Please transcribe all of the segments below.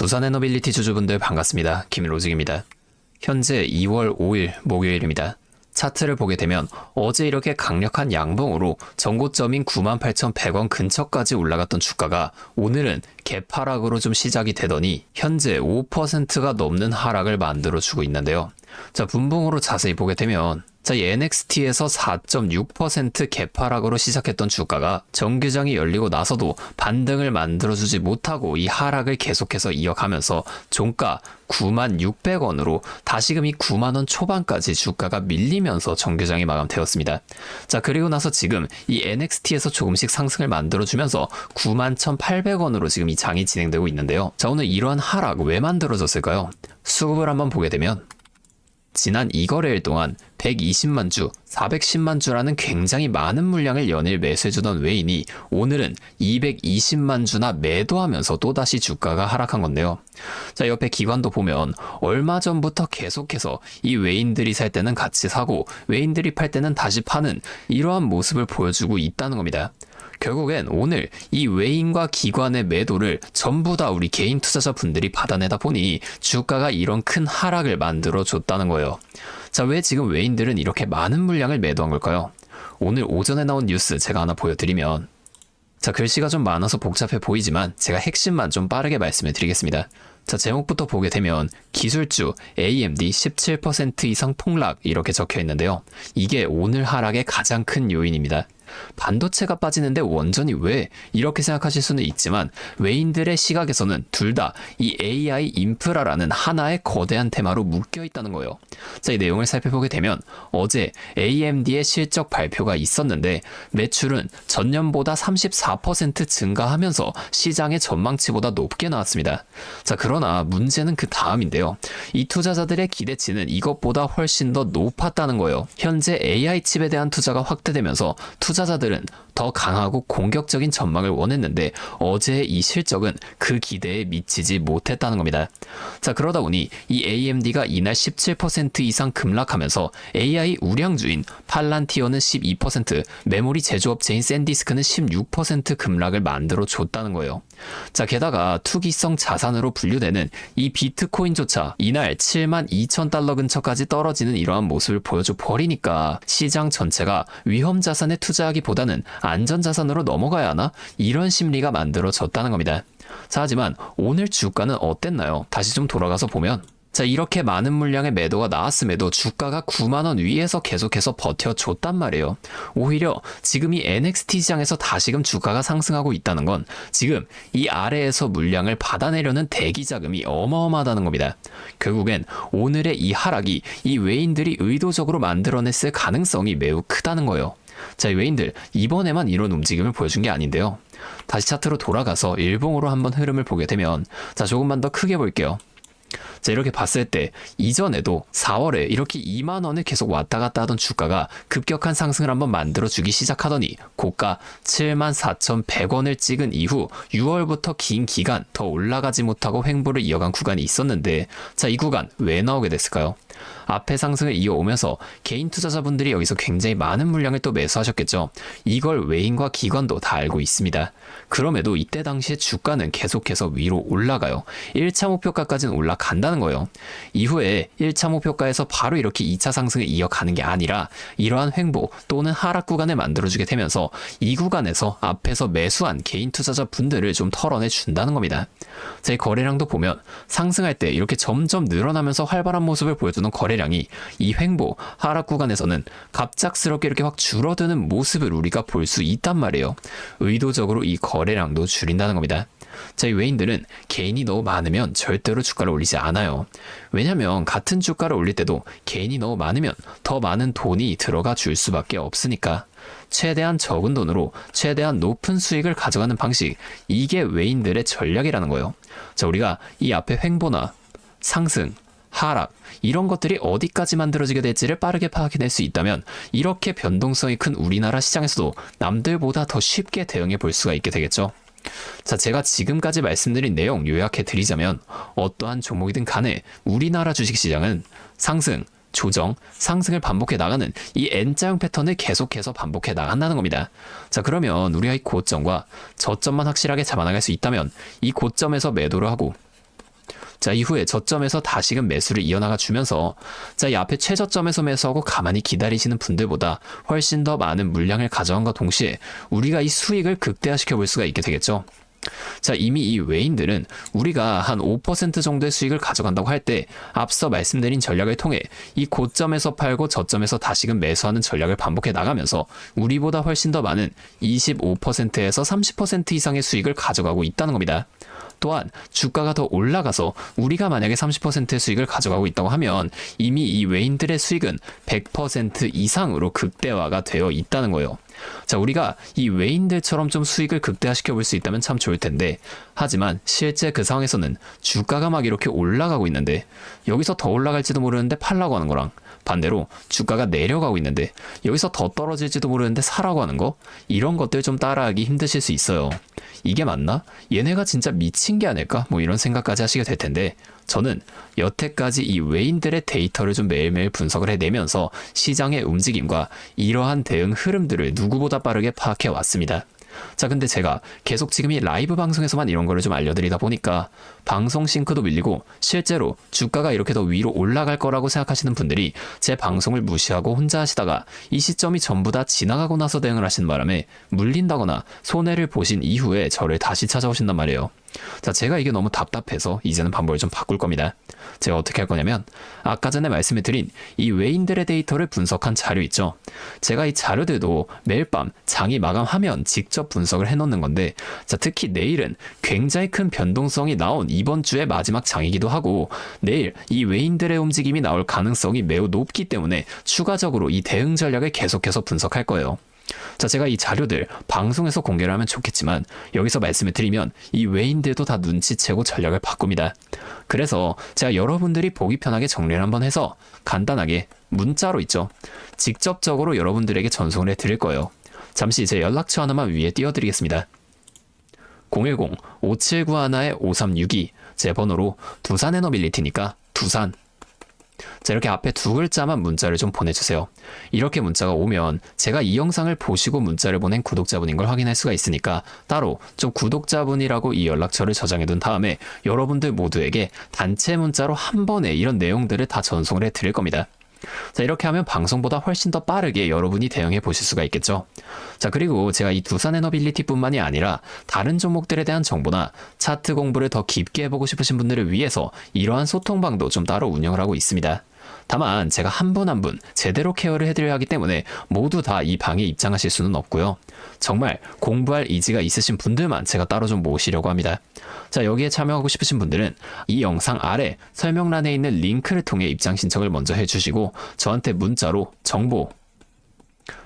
두산에너빌리티 주주분들 반갑습니다. 김로직입니다. 현재 2월 5일 목요일입니다. 차트를 보게 되면 어제 이렇게 강력한 양봉으로 전고점인 98,100원 근처까지 올라갔던 주가가 오늘은 개파락으로 좀 시작이 되더니 현재 5%가 넘는 하락을 만들어주고 있는데요. 자, 분봉으로 자세히 보게 되면 이 NXT에서 4.6% 개파락으로 시작했던 주가가 정규장이 열리고 나서도 반등을 만들어주지 못하고 이 하락을 계속해서 이어가면서 종가 96,600원으로 다시금 이 90,000원 초반까지 주가가 밀리면서 정규장이 마감되었습니다. 자, 그리고 나서 지금 이 NXT에서 조금씩 상승을 만들어주면서 91,800원으로 지금 이 장이 진행되고 있는데요. 자, 오늘 이러한 하락 왜 만들어졌을까요? 수급을 한번 보게 되면 지난 2거래일 동안 120만 주, 410만 주라는 굉장히 많은 물량을 연일 매수해주던 외인이 오늘은 220만 주나 매도하면서 또다시 주가가 하락한 건데요. 자, 옆에 기관도 보면 얼마 전부터 계속해서 이 외인들이 살 때는 같이 사고 외인들이 팔 때는 다시 파는 이러한 모습을 보여주고 있다는 겁니다. 결국엔 오늘 이 외인과 기관의 매도를 전부 다 우리 개인 투자자분들이 받아내다 보니 주가가 이런 큰 하락을 만들어줬다는 거예요. 자, 왜 지금 외인들은 이렇게 많은 물량을 매도한 걸까요? 오늘 오전에 나온 뉴스 제가 하나 보여드리면, 자, 글씨가 좀 많아서 복잡해 보이지만 제가 핵심만 좀 빠르게 말씀해 드리겠습니다. 자, 제목부터 보게 되면 기술주 AMD 17% 이상 폭락 이렇게 적혀 있는데요. 이게 오늘 하락의 가장 큰 요인입니다. 반도체가 빠지는데 원전이 왜? 이렇게 생각하실 수는 있지만 외인들의 시각에서는 둘 다 이 AI 인프라라는 하나의 거대한 테마로 묶여 있다는 거예요. 자, 이 내용을 살펴보게 되면 어제 AMD의 실적 발표가 있었는데 매출은 전년보다 34% 증가하면서 시장의 전망치보다 높게 나왔습니다. 자, 그러나 문제는 그 다음인데요. 이 투자자들의 기대치는 이것보다 훨씬 더 높았다는 거예요. 현재 AI 칩에 대한 투자가 확대되면서 투자자들은 더 강하고 공격적인 전망을 원했는데 어제의 이 실적은 그 기대에 미치지 못했다는 겁니다. 자, 그러다 보니 이 AMD가 이날 17% 이상 급락하면서 AI 우량주인 팔란티어는 12%, 메모리 제조업체인 샌디스크는 16% 급락을 만들어 줬다는 거예요. 자, 게다가 투기성 자산으로 분류되는 이 비트코인조차 이날 72,000달러 근처까지 떨어지는 이러한 모습을 보여줘 버리니까 시장 전체가 위험 자산에 투자하기보다는 안전 자산으로 넘어가야 하나? 이런 심리가 만들어졌다는 겁니다. 자, 하지만 오늘 주가는 어땠나요? 다시 좀 돌아가서 보면, 자, 이렇게 많은 물량의 매도가 나왔음에도 주가가 90,000원 위에서 계속해서 버텨줬단 말이에요. 오히려 지금 이 NXT 시장에서 다시금 주가가 상승하고 있다는 건 지금 이 아래에서 물량을 받아내려는 대기 자금이 어마어마하다는 겁니다. 결국엔 오늘의 이 하락이 이 외인들이 의도적으로 만들어냈을 가능성이 매우 크다는 거예요. 자, 이 외인들 이번에만 이런 움직임을 보여준 게 아닌데요. 다시 차트로 돌아가서 일봉으로 한번 흐름을 보게 되면, 자, 조금만 더 크게 볼게요. 자, 이렇게 봤을 때 이전에도 4월에 이렇게 20,000원을 계속 왔다 갔다 하던 주가가 급격한 상승을 한번 만들어주기 시작하더니 고가 74,100원을 찍은 이후 6월부터 긴 기간 더 올라가지 못하고 횡보를 이어간 구간이 있었는데, 자, 이 구간 왜 나오게 됐을까요? 앞에 상승을 이어오면서 개인 투자자분들이 여기서 굉장히 많은 물량을 또 매수하셨겠죠. 이걸 외인과 기관도 다 알고 있습니다. 그럼에도 이때 당시에 주가는 계속해서 위로 올라가요. 1차 목표가까지는 올라간다는 거예요. 이후에 1차 목표가에서 바로 이렇게 2차 상승을 이어가는 게 아니라 이러한 횡보 또는 하락 구간을 만들어주게 되면서 이 구간에서 앞에서 매수한 개인 투자자분들을 좀 털어내 준다는 겁니다. 제 거래량도 보면 상승할 때 이렇게 점점 늘어나면서 활발한 모습을 보여주는 거래량이 이 횡보, 하락 구간에서는 갑작스럽게 이렇게 확 줄어드는 모습을 우리가 볼 수 있단 말이에요. 의도적으로 이 거래량도 줄인다는 겁니다. 자, 이 외인들은 개인이 너무 많으면 절대로 주가를 올리지 않아요. 왜냐면 같은 주가를 올릴 때도 개인이 너무 많으면 더 많은 돈이 들어가 줄 수밖에 없으니까. 최대한 적은 돈으로 최대한 높은 수익을 가져가는 방식, 이게 외인들의 전략이라는 거예요. 자, 우리가 이 앞에 횡보나 상승, 하락 이런 것들이 어디까지 만들어지게 될지를 빠르게 파악해낼 수 있다면 이렇게 변동성이 큰 우리나라 시장에서도 남들보다 더 쉽게 대응해 볼 수가 있게 되겠죠. 자, 제가 지금까지 말씀드린 내용 요약해 드리자면 어떠한 종목이든 간에 우리나라 주식시장은 상승, 조정, 상승을 반복해 나가는 이 N자형 패턴을 계속해서 반복해 나간다는 겁니다. 자, 그러면 우리가 이 고점과 저점만 확실하게 잡아나갈 수 있다면 이 고점에서 매도를 하고 자, 이후에 저점에서 다시금 매수를 이어나가 주면서 자, 이 앞에 최저점에서 매수하고 가만히 기다리시는 분들보다 훨씬 더 많은 물량을 가져간과 동시에 우리가 이 수익을 극대화시켜 볼 수가 있게 되겠죠. 자, 이미 이 외인들은 우리가 한 5% 정도의 수익을 가져간다고 할 때 앞서 말씀드린 전략을 통해 이 고점에서 팔고 저점에서 다시금 매수하는 전략을 반복해 나가면서 우리보다 훨씬 더 많은 25%에서 30% 이상의 수익을 가져가고 있다는 겁니다. 또한 주가가 더 올라가서 우리가 만약에 30%의 수익을 가져가고 있다고 하면 이미 이 외인들의 수익은 100% 이상으로 극대화가 되어 있다는 거예요. 자, 우리가 이 외인들처럼 좀 수익을 극대화시켜 볼 수 있다면 참 좋을 텐데, 하지만 실제 그 상황에서는 주가가 막 이렇게 올라가고 있는데 여기서 더 올라갈지도 모르는데 팔라고 하는 거랑 반대로 주가가 내려가고 있는데 여기서 더 떨어질지도 모르는데 사라고 하는 거, 이런 것들 좀 따라하기 힘드실 수 있어요. 이게 맞나? 얘네가 진짜 미친 게 아닐까? 뭐 이런 생각까지 하시게 될 텐데, 저는 여태까지 이 외인들의 데이터를 좀 매일매일 분석을 해내면서 시장의 움직임과 이러한 대응 흐름들을 누구보다 빠르게 파악해 왔습니다. 자, 근데 제가 계속 지금 이 라이브 방송에서만 이런 거를 좀 알려드리다 보니까 방송 싱크도 밀리고 실제로 주가가 이렇게 더 위로 올라갈 거라고 생각하시는 분들이 제 방송을 무시하고 혼자 하시다가 이 시점이 전부 다 지나가고 나서 대응을 하시는 바람에 물린다거나 손해를 보신 이후에 저를 다시 찾아오신단 말이에요. 자, 제가 이게 너무 답답해서 이제는 방법을 좀 바꿀 겁니다. 제가 어떻게 할 거냐면 아까 전에 말씀을 드린 이 외인들의 데이터를 분석한 자료 있죠. 제가 이 자료들도 매일 밤 장이 마감하면 직접 분석을 해놓는 건데, 자, 특히 내일은 굉장히 큰 변동성이 나온 이번 주의 마지막 장이기도 하고 내일 이 외인들의 움직임이 나올 가능성이 매우 높기 때문에 추가적으로 이 대응 전략을 계속해서 분석할 거예요. 자, 제가 이 자료들 방송에서 공개를 하면 좋겠지만 여기서 말씀을 드리면 이 외인들도 다 눈치채고 전략을 바꿉니다. 그래서 제가 여러분들이 보기 편하게 정리를 한번 해서 간단하게 문자로 있죠, 직접적으로 여러분들에게 전송을 해드릴 거예요. 잠시 제 연락처 하나만 위에 띄워드리겠습니다. 010-5791-5362 제 번호로 두산에너빌리티니까 두산. 자, 이렇게 앞에 두 글자만 문자를 좀 보내주세요. 이렇게 문자가 오면 제가 이 영상을 보시고 문자를 보낸 구독자분인 걸 확인할 수가 있으니까 따로 좀 구독자분이라고 이 연락처를 저장해둔 다음에 여러분들 모두에게 단체 문자로 한 번에 이런 내용들을 다 전송을 해드릴 겁니다. 자, 이렇게 하면 방송보다 훨씬 더 빠르게 여러분이 대응해 보실 수가 있겠죠. 자, 그리고 제가 이 두산에너빌리티 뿐만이 아니라 다른 종목들에 대한 정보나 차트 공부를 더 깊게 해보고 싶으신 분들을 위해서 이러한 소통방도 좀 따로 운영을 하고 있습니다. 다만 제가 한 분 한 분 제대로 케어를 해드려야 하기 때문에 모두 다 이 방에 입장하실 수는 없고요. 정말 공부할 의지가 있으신 분들만 제가 따로 좀 모시려고 합니다. 자, 여기에 참여하고 싶으신 분들은 이 영상 아래 설명란에 있는 링크를 통해 입장 신청을 먼저 해주시고 저한테 문자로 정보,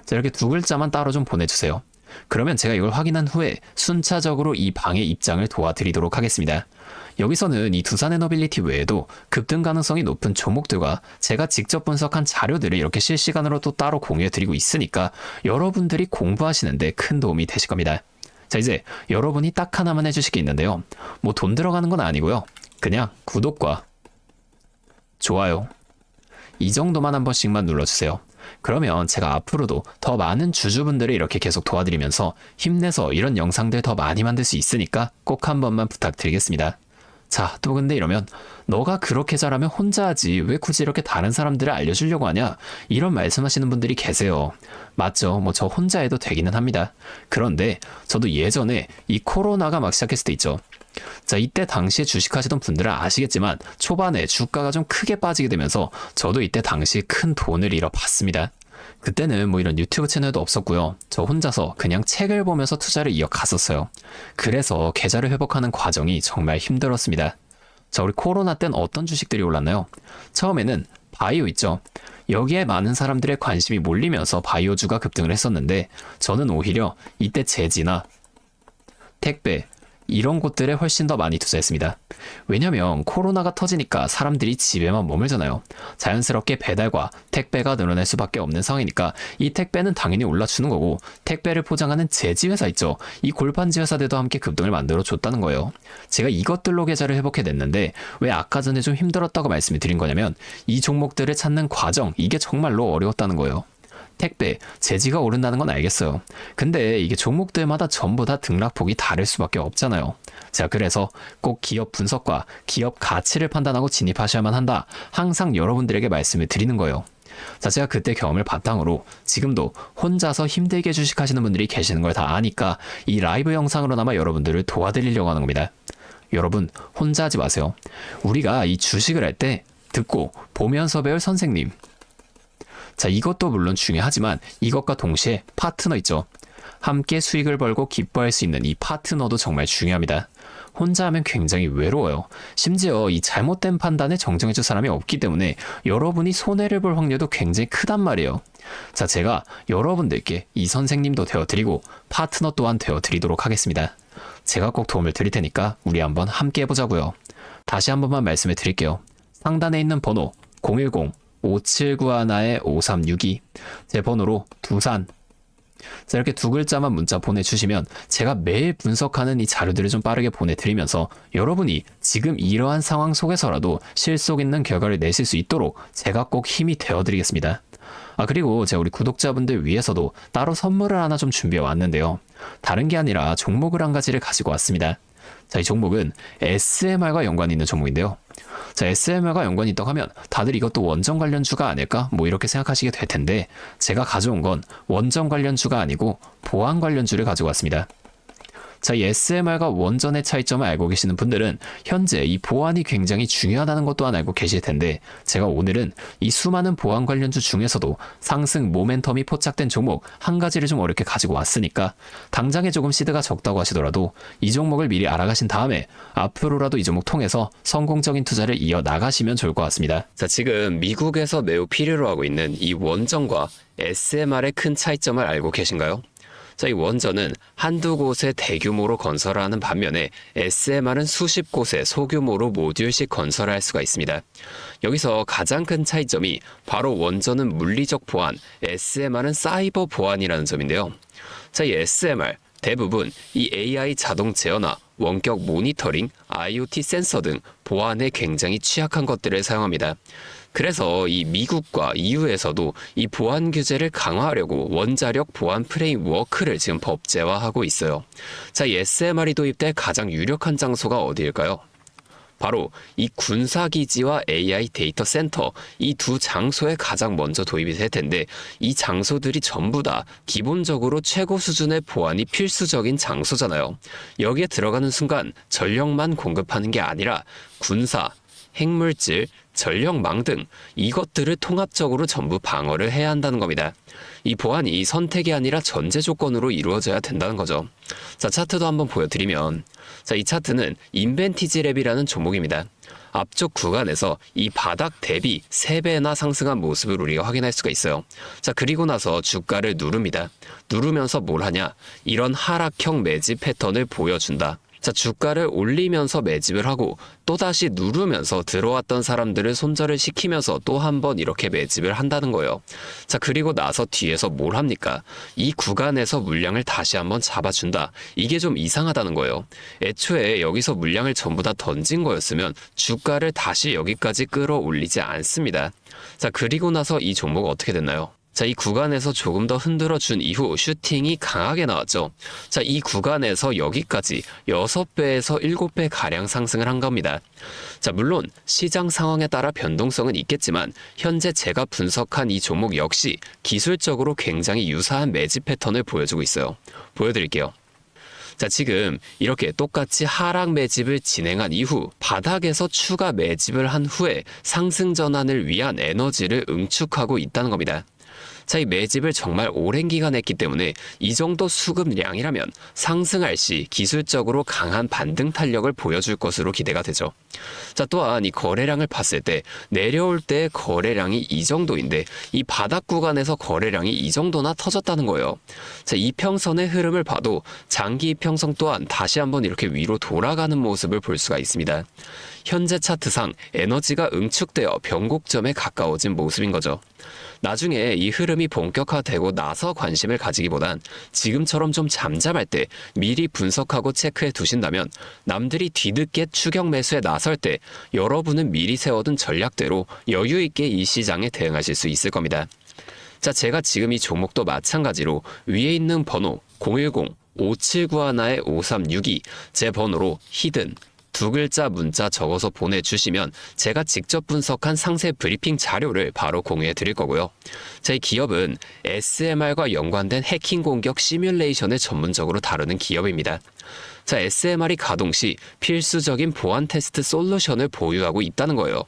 자, 이렇게 두 글자만 따로 좀 보내주세요. 그러면 제가 이걸 확인한 후에 순차적으로 이 방에 입장을 도와드리도록 하겠습니다. 여기서는 이 두산에너빌리티 외에도 급등 가능성이 높은 종목들과 제가 직접 분석한 자료들을 이렇게 실시간으로 또 따로 공유해드리고 있으니까 여러분들이 공부하시는데 큰 도움이 되실 겁니다. 자, 이제 여러분이 딱 하나만 해주실 게 있는데요. 뭐 돈 들어가는 건 아니고요. 그냥 구독과 좋아요 이 정도만 한 번씩만 눌러주세요. 그러면 제가 앞으로도 더 많은 주주분들을 이렇게 계속 도와드리면서 힘내서 이런 영상들 더 많이 만들 수 있으니까 꼭 한 번만 부탁드리겠습니다. 자, 또 근데 이러면 너가 그렇게 잘하면 혼자 하지 왜 굳이 이렇게 다른 사람들을 알려주려고 하냐, 이런 말씀하시는 분들이 계세요. 맞죠, 뭐 저 혼자 해도 되기는 합니다. 그런데 저도 예전에 이 코로나가 막 시작했을 때 있죠. 자, 이때 당시에 주식하시던 분들은 아시겠지만 초반에 주가가 좀 크게 빠지게 되면서 저도 이때 당시 큰 돈을 잃어봤습니다. 그때는 뭐 이런 유튜브 채널도 없었고요. 저 혼자서 그냥 책을 보면서 투자를 이어갔었어요. 그래서 계좌를 회복하는 과정이 정말 힘들었습니다. 자, 우리 코로나 땐 어떤 주식들이 올랐나요? 처음에는 바이오 있죠. 여기에 많은 사람들의 관심이 몰리면서 바이오주가 급등을 했었는데 저는 오히려 이때 제지나 택배 이런 곳들에 훨씬 더 많이 투자했습니다. 왜냐면 코로나가 터지니까 사람들이 집에만 머물잖아요. 자연스럽게 배달과 택배가 늘어날 수밖에 없는 상황이니까 이 택배는 당연히 올라주는 거고, 택배를 포장하는 제지회사 있죠. 이 골판지 회사들도 함께 급등을 만들어 줬다는 거예요. 제가 이것들로 계좌를 회복해냈는데 왜 아까 전에 좀 힘들었다고 말씀을 드린 거냐면 이 종목들을 찾는 과정, 이게 정말로 어려웠다는 거예요. 택배, 제지가 오른다는 건 알겠어요. 근데 이게 종목들마다 전부 다 등락폭이 다를 수밖에 없잖아요. 자, 그래서 꼭 기업 분석과 기업 가치를 판단하고 진입하셔야만 한다. 항상 여러분들에게 말씀을 드리는 거예요. 자, 제가 그때 경험을 바탕으로 지금도 혼자서 힘들게 주식하시는 분들이 계시는 걸 다 아니까 이 라이브 영상으로나마 여러분들을 도와드리려고 하는 겁니다. 여러분, 혼자 하지 마세요. 우리가 이 주식을 할 때 듣고 보면서 배울 선생님. 자, 이것도 물론 중요하지만 이것과 동시에 파트너 있죠. 함께 수익을 벌고 기뻐할 수 있는 이 파트너도 정말 중요합니다. 혼자 하면 굉장히 외로워요. 심지어 이 잘못된 판단에 정정해줄 사람이 없기 때문에 여러분이 손해를 볼 확률도 굉장히 크단 말이에요. 자, 제가 여러분들께 이 선생님도 되어드리고 파트너 또한 되어드리도록 하겠습니다. 제가 꼭 도움을 드릴 테니까 우리 한번 함께 해보자고요. 다시 한 번만 말씀을 드릴게요. 상단에 있는 번호 010-5791-5362 제 번호로 두산. 자, 이렇게 두 글자만 문자 보내주시면 제가 매일 분석하는 이 자료들을 좀 빠르게 보내드리면서 여러분이 지금 이러한 상황 속에서라도 실속 있는 결과를 내실 수 있도록 제가 꼭 힘이 되어드리겠습니다. 그리고 제가 우리 구독자분들 위해서도 따로 선물을 하나 좀 준비해 왔는데요. 다른 게 아니라 종목을 한 가지를 가지고 왔습니다. 자, 이 종목은 SMR과 연관이 있는 종목인데요. 자, SMR과 연관이 있다고 하면 다들 이것도 원전 관련주가 아닐까? 뭐 이렇게 생각하시게 될 텐데 제가 가져온 건 원전 관련주가 아니고 보안 관련주를 가지고 왔습니다. 자, 이 SMR과 원전의 차이점을 알고 계시는 분들은 현재 이 보안이 굉장히 중요하다는 것 또한 알고 계실 텐데 제가 오늘은 이 수많은 보안 관련주 중에서도 상승 모멘텀이 포착된 종목 한 가지를 좀 어렵게 가지고 왔으니까 당장에 조금 시드가 적다고 하시더라도 이 종목을 미리 알아가신 다음에 앞으로라도 이 종목 통해서 성공적인 투자를 이어나가시면 좋을 것 같습니다. 자, 지금 미국에서 매우 필요로 하고 있는 이 원전과 SMR의 큰 차이점을 알고 계신가요? 자, 이 원전은 한두 곳에 대규모로 건설하는 반면에 SMR은 수십 곳에 소규모로 모듈식 건설을 할 수가 있습니다. 여기서 가장 큰 차이점이 바로 원전은 물리적 보안, SMR은 사이버 보안이라는 점인데요. 자, 이 SMR 대부분 이 AI 자동 제어나 원격 모니터링, IoT 센서 등 보안에 굉장히 취약한 것들을 사용합니다. 그래서 이 미국과 EU에서도 이 보안 규제를 강화하려고 원자력 보안 프레임워크를 지금 법제화하고 있어요. 자, 이 SMR이 도입될 가장 유력한 장소가 어디일까요? 바로 이 군사기지와 AI 데이터 센터 이 두 장소에 가장 먼저 도입이 될 텐데 이 장소들이 전부 다 기본적으로 최고 수준의 보안이 필수적인 장소잖아요. 여기에 들어가는 순간 전력만 공급하는 게 아니라 군사, 핵물질, 전력망 등 이것들을 통합적으로 전부 방어를 해야 한다는 겁니다. 이 보안이 선택이 아니라 전제 조건으로 이루어져야 된다는 거죠. 자, 차트도 한번 보여드리면 자, 이 차트는 인벤티지 랩이라는 종목입니다. 앞쪽 구간에서 이 바닥 대비 3배나 상승한 모습을 우리가 확인할 수가 있어요. 자, 그리고 나서 주가를 누릅니다. 누르면서 뭘 하냐? 이런 하락형 매집 패턴을 보여준다. 자, 주가를 올리면서 매집을 하고 또다시 누르면서 들어왔던 사람들을 손절을 시키면서 또 한 번 이렇게 매집을 한다는 거예요. 자, 그리고 나서 뒤에서 뭘 합니까? 이 구간에서 물량을 다시 한번 잡아준다. 이게 좀 이상하다는 거예요. 애초에 여기서 물량을 전부 다 던진 거였으면 주가를 다시 여기까지 끌어올리지 않습니다. 자, 그리고 나서 이 종목 어떻게 됐나요? 자, 이 구간에서 조금 더 흔들어준 이후 슈팅이 강하게 나왔죠. 자, 이 구간에서 여기까지 6배에서 7배 가량 상승을 한 겁니다. 자, 물론 시장 상황에 따라 변동성은 있겠지만 현재 제가 분석한 이 종목 역시 기술적으로 굉장히 유사한 매집 패턴을 보여주고 있어요. 보여드릴게요. 자, 지금 이렇게 똑같이 하락 매집을 진행한 이후 바닥에서 추가 매집을 한 후에 상승 전환을 위한 에너지를 응축하고 있다는 겁니다. 자, 이 매집을 정말 오랜 기간 했기 때문에 이 정도 수급량이라면 상승할 시 기술적으로 강한 반등 탄력을 보여줄 것으로 기대가 되죠. 자, 또한 이 거래량을 봤을 때 내려올 때 거래량이 이 정도인데 이 바닥 구간에서 거래량이 이 정도나 터졌다는 거예요. 자, 이평선의 흐름을 봐도 장기 이평선 또한 다시 한번 이렇게 위로 돌아가는 모습을 볼 수가 있습니다. 현재 차트상 에너지가 응축되어 변곡점에 가까워진 모습인 거죠. 나중에 이 흐름이 본격화되고 나서 관심을 가지기보단 지금처럼 좀 잠잠할 때 미리 분석하고 체크해 두신다면 남들이 뒤늦게 추격 매수에 나설 때 여러분은 미리 세워둔 전략대로 여유 있게 이 시장에 대응하실 수 있을 겁니다. 자, 제가 지금 이 종목도 마찬가지로 위에 있는 번호 010-5791-5362 제 번호로 히든 두 글자 문자 적어서 보내주시면 제가 직접 분석한 상세 브리핑 자료를 바로 공유해 드릴 거고요. 이 기업은 SMR과 연관된 해킹 공격 시뮬레이션을 전문적으로 다루는 기업입니다. SMR이 가동 시 필수적인 보안 테스트 솔루션을 보유하고 있다는 거예요.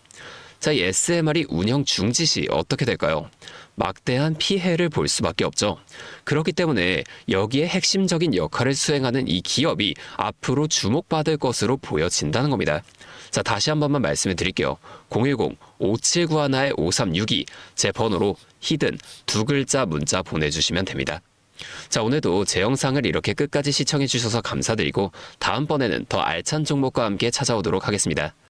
이 SMR이 운영 중지 시 어떻게 될까요? 막대한 피해를 볼 수밖에 없죠. 그렇기 때문에 여기에 핵심적인 역할을 수행하는 이 기업이 앞으로 주목받을 것으로 보여진다는 겁니다. 다시 한 번만 말씀을 드릴게요. 010-5791-5362 제 번호로 히든 두 글자 문자 보내주시면 됩니다. 오늘도 제 영상을 이렇게 끝까지 시청해 주셔서 감사드리고 다음번에는 더 알찬 종목과 함께 찾아오도록 하겠습니다.